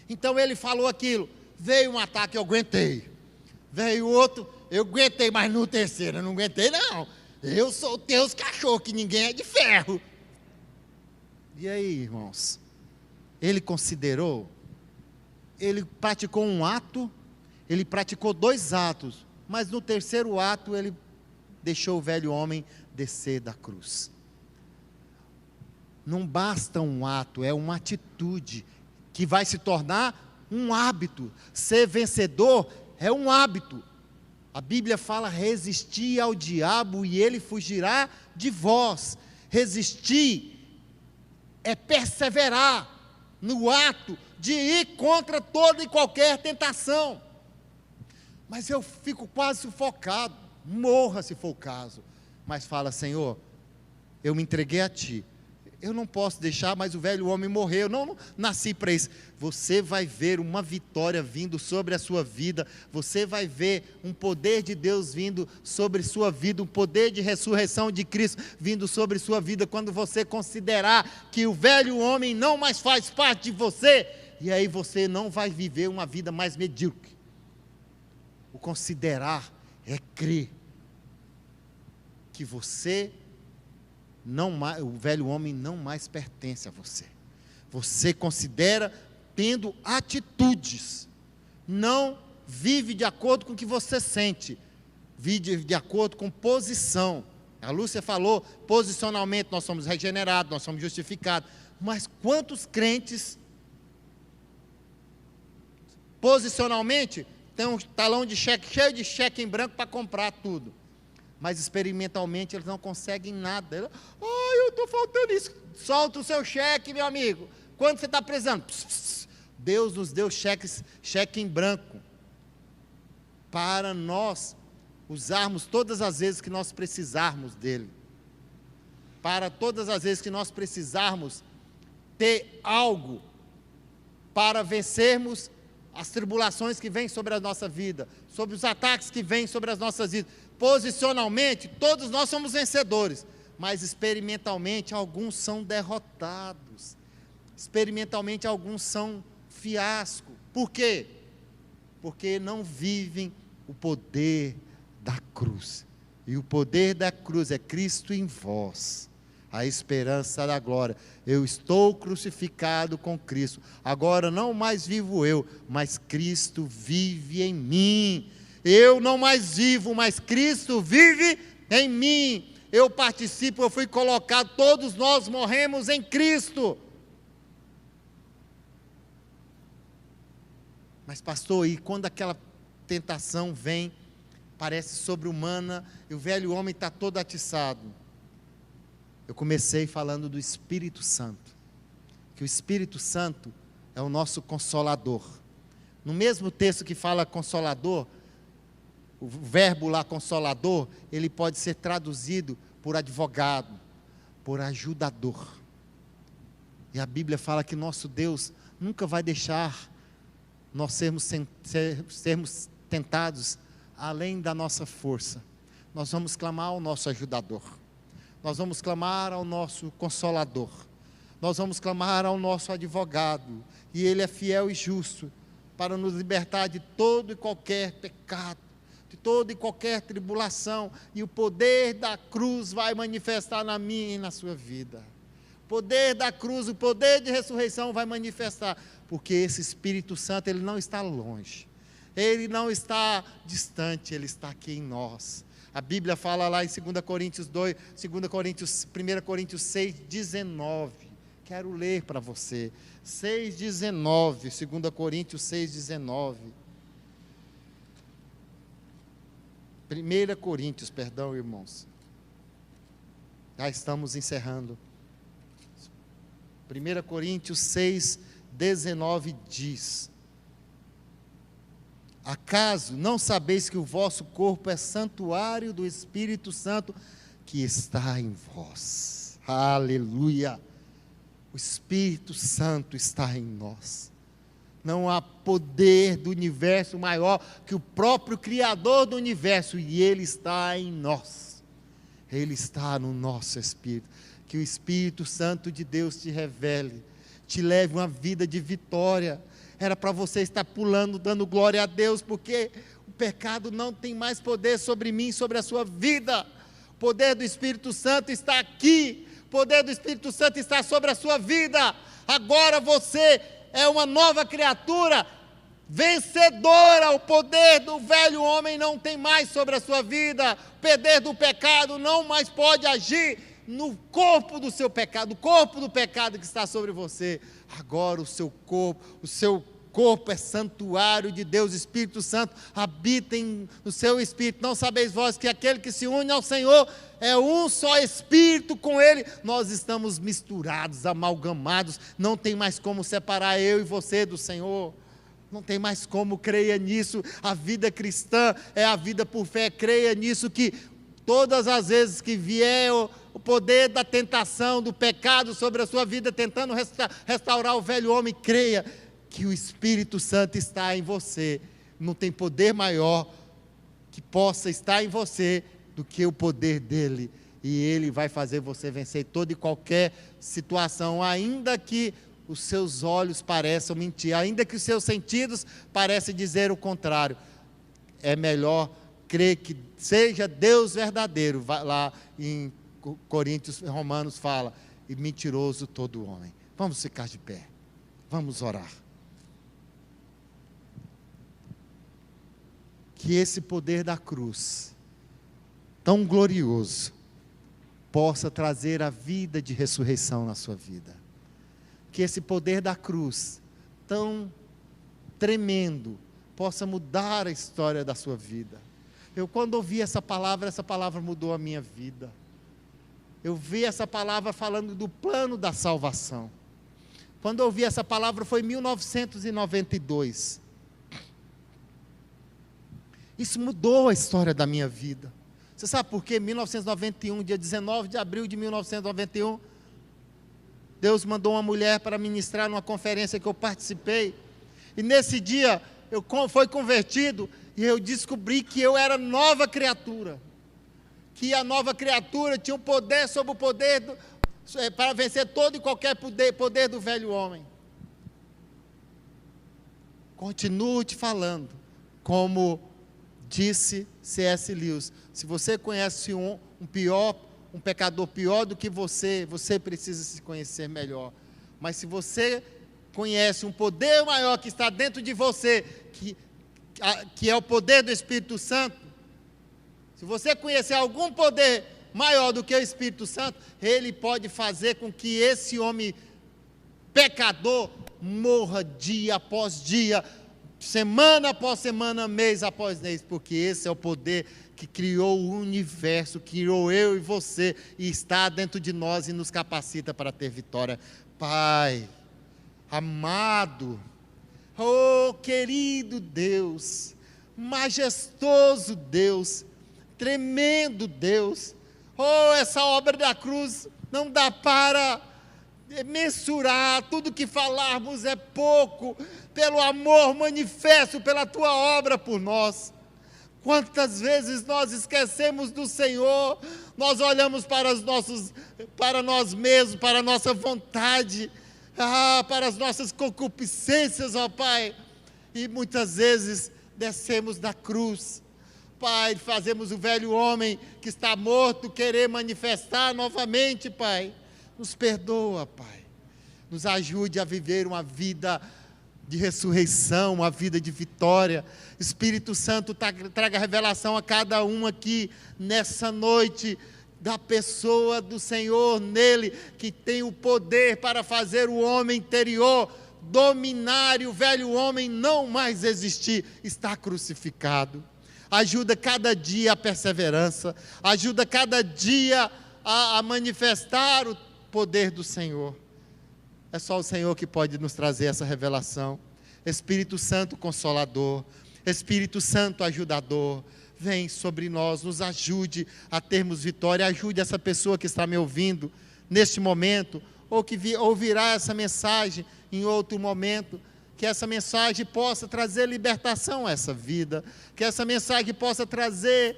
Então ele falou aquilo, veio um ataque, eu aguentei, veio outro, eu aguentei, mas no terceiro eu não aguentei não, eu soltei os cachorros, que ninguém é de ferro. E aí, irmãos, ele considerou, ele praticou um ato, ele praticou 2 atos, mas no terceiro ato ele deixou o velho homem descer da cruz. Não basta um ato, é uma atitude que vai se tornar um hábito. Ser vencedor é um hábito. A Bíblia fala, resistir ao diabo e ele fugirá de vós. Resistir é perseverar no ato de ir contra toda e qualquer tentação. Mas eu fico quase sufocado, morra se for o caso. Mas fala, Senhor, eu me entreguei a Ti. Eu não posso deixar, mas o velho homem morreu, eu não nasci para isso. Você vai ver uma vitória vindo sobre a sua vida, você vai ver um poder de Deus vindo sobre sua vida, um poder de ressurreição de Cristo vindo sobre sua vida, quando você considerar que o velho homem não mais faz parte de você, e aí você não vai viver uma vida mais medíocre. O considerar é crer que você o velho homem não mais pertence a você. Você considera tendo atitudes, não vive de acordo com o que você sente, vive de acordo com posição. A Lúcia falou, posicionalmente nós somos regenerados, nós somos justificados, mas quantos crentes, posicionalmente, tem um talão de cheque, cheio de cheque em branco para comprar tudo, mas experimentalmente eles não conseguem nada. Eu estou faltando isso. Solta o seu cheque, meu amigo. Quanto você está precisando? Deus nos deu cheque em branco, para nós usarmos todas as vezes que nós precisarmos dele, para todas as vezes que nós precisarmos ter algo, para vencermos as tribulações que vêm sobre a nossa vida, sobre os ataques que vêm sobre as nossas vidas. Posicionalmente, todos nós somos vencedores, mas experimentalmente alguns são derrotados, experimentalmente alguns são fiasco. Por quê? Porque não vivem o poder da cruz, e o poder da cruz é Cristo em vós, a esperança da glória. Eu estou crucificado com Cristo, agora não mais vivo eu, mas Cristo vive em mim. Eu não mais vivo, mas Cristo vive em mim. Eu participo, eu fui colocado, todos nós morremos em Cristo. Mas pastor, e quando aquela tentação vem, parece sobre-humana, e o velho homem está todo atiçado? Eu comecei falando do Espírito Santo, que o Espírito Santo é o nosso consolador, No mesmo texto que fala consolador, o verbo lá consolador, ele pode ser traduzido por advogado, por ajudador. E a Bíblia fala que nosso Deus nunca vai deixar nós sermos tentados além da nossa força. Nós vamos clamar ao nosso ajudador, nós vamos clamar ao nosso consolador, nós vamos clamar ao nosso advogado, e Ele é fiel e justo para nos libertar de todo e qualquer pecado, de toda e qualquer tribulação, e o poder da cruz vai manifestar na minha e na sua vida. O poder da cruz, o poder de ressurreição vai manifestar, porque esse Espírito Santo, ele não está longe, ele não está distante, ele está aqui em nós. A Bíblia fala lá em 1 Coríntios 6,19, quero ler para você, 6,19, 2 Coríntios 6,19, 1 Coríntios, perdão, irmãos, já estamos encerrando. 1 Coríntios 6,19 diz: acaso não sabeis que o vosso corpo é santuário do Espírito Santo que está em vós? Aleluia! O Espírito Santo está em nós. Não há poder do universo maior que o próprio Criador do universo, e Ele está em nós. Ele está no nosso espírito. Que o Espírito Santo de Deus te revele, te leve uma vida de vitória. Era para você estar pulando, dando glória a Deus, porque o pecado não tem mais poder sobre mim, sobre a sua vida. O poder do Espírito Santo está aqui, o poder do Espírito Santo está sobre a sua vida. Agora você é uma nova criatura, vencedora. O poder do velho homem não tem mais sobre a sua vida, o poder do pecado não mais pode agir no corpo do seu pecado, o corpo do pecado que está sobre você. Agora o seu corpo é santuário de Deus. Espírito Santo habita no seu espírito. Não sabeis vós que aquele que se une ao Senhor é um só espírito com Ele? Nós estamos misturados, amalgamados, não tem mais como separar eu e você do Senhor, não tem mais como. Creia nisso. A vida cristã é a vida por fé. Creia nisso, que todas as vezes que vier o poder da tentação, do pecado sobre a sua vida, tentando restaurar o velho homem, creia que o Espírito Santo está em você. Não tem poder maior que possa estar em você do que o poder dele, e ele vai fazer você vencer toda e qualquer situação, ainda que os seus olhos pareçam mentir, ainda que os seus sentidos pareçam dizer o contrário. É melhor crer que seja Deus verdadeiro. Vai lá em Romanos fala, e mentiroso todo homem. Vamos ficar de pé, vamos orar. Que esse poder da cruz, tão glorioso, possa trazer a vida de ressurreição na sua vida. Que esse poder da cruz, tão tremendo, possa mudar a história da sua vida. Quando ouvi essa palavra mudou a minha vida. Eu vi essa palavra falando do plano da salvação. Quando eu ouvi essa palavra foi em 1992. Isso mudou a história da minha vida. Você sabe por quê? 1991, dia 19 de abril de 1991, Deus mandou uma mulher para ministrar numa conferência que eu participei. E nesse dia, eu fui convertido e eu descobri que eu era nova criatura. Que a nova criatura tinha um poder sobre o poder, para vencer todo e qualquer poder do velho homem. Continuo te falando, como disse C.S. Lewis, se você conhece um pecador pior do que você precisa se conhecer melhor. Mas se você conhece um poder maior que está dentro de você, que é o poder do Espírito Santo, se você conhecer algum poder maior do que o Espírito Santo, ele pode fazer com que esse homem pecador morra dia após dia, semana após semana, mês após mês, porque esse é o poder que criou o universo, criou eu e você, e está dentro de nós e nos capacita para ter vitória. Pai amado, Oh, querido Deus, majestoso Deus, tremendo Deus. Oh, essa obra da cruz não dá para mensurar, tudo que falarmos é pouco, pelo amor manifesto pela tua obra por nós. Quantas vezes nós esquecemos do Senhor, nós olhamos para nós mesmos, para a nossa vontade, para as nossas concupiscências, ó Pai, e muitas vezes descemos da cruz, Pai, fazemos o velho homem que está morto querer manifestar novamente, Pai. Nos perdoa, Pai, nos ajude a viver uma vida de ressurreição, uma vida de vitória. Espírito Santo, traga revelação a cada um aqui, nessa noite, da pessoa do Senhor nele, que tem o poder para fazer o homem interior dominar e o velho homem não mais existir, está crucificado. Ajuda cada dia a perseverança, ajuda cada dia a manifestar o poder do Senhor. É só o Senhor que pode nos trazer essa revelação. Espírito Santo Consolador, Espírito Santo Ajudador, vem sobre nós, nos ajude a termos vitória. Ajude essa pessoa que está me ouvindo neste momento, ou que ouvirá essa mensagem em outro momento, que essa mensagem possa trazer libertação a essa vida, que essa mensagem possa trazer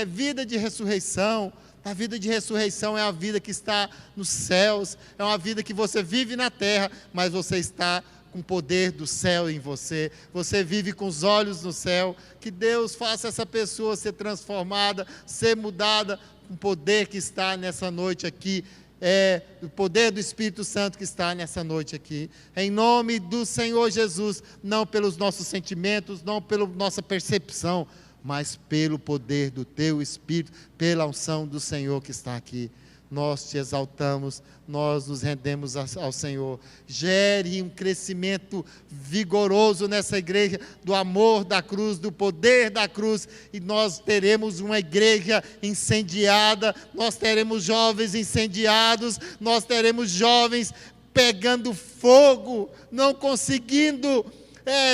vida de ressurreição. A vida de ressurreição é a vida que está nos céus, é uma vida que você vive na terra, mas você está com o poder do céu em você, você vive com os olhos no céu. Que Deus faça essa pessoa ser transformada, ser mudada, com o poder que está nessa noite aqui, o poder do Espírito Santo que está nessa noite aqui, em nome do Senhor Jesus, não pelos nossos sentimentos, não pela nossa percepção, mas pelo poder do Teu Espírito, pela unção do Senhor que está aqui. Nós te exaltamos, nós nos rendemos ao Senhor. Gere um crescimento vigoroso nessa igreja, do amor da cruz, do poder da cruz, e nós teremos uma igreja incendiada, nós teremos jovens incendiados, nós teremos jovens pegando fogo, não conseguindo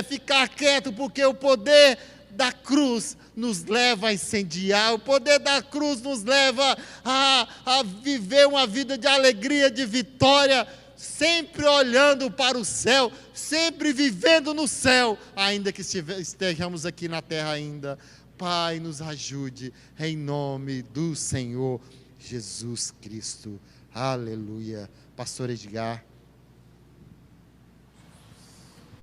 ficar quieto, porque o poder da cruz nos leva a incendiar, o poder da cruz nos leva a viver uma vida de alegria, de vitória, sempre olhando para o céu, sempre vivendo no céu, ainda que estejamos aqui na terra ainda. Pai, nos ajude, em nome do Senhor Jesus Cristo. Aleluia. Pastor Edgar.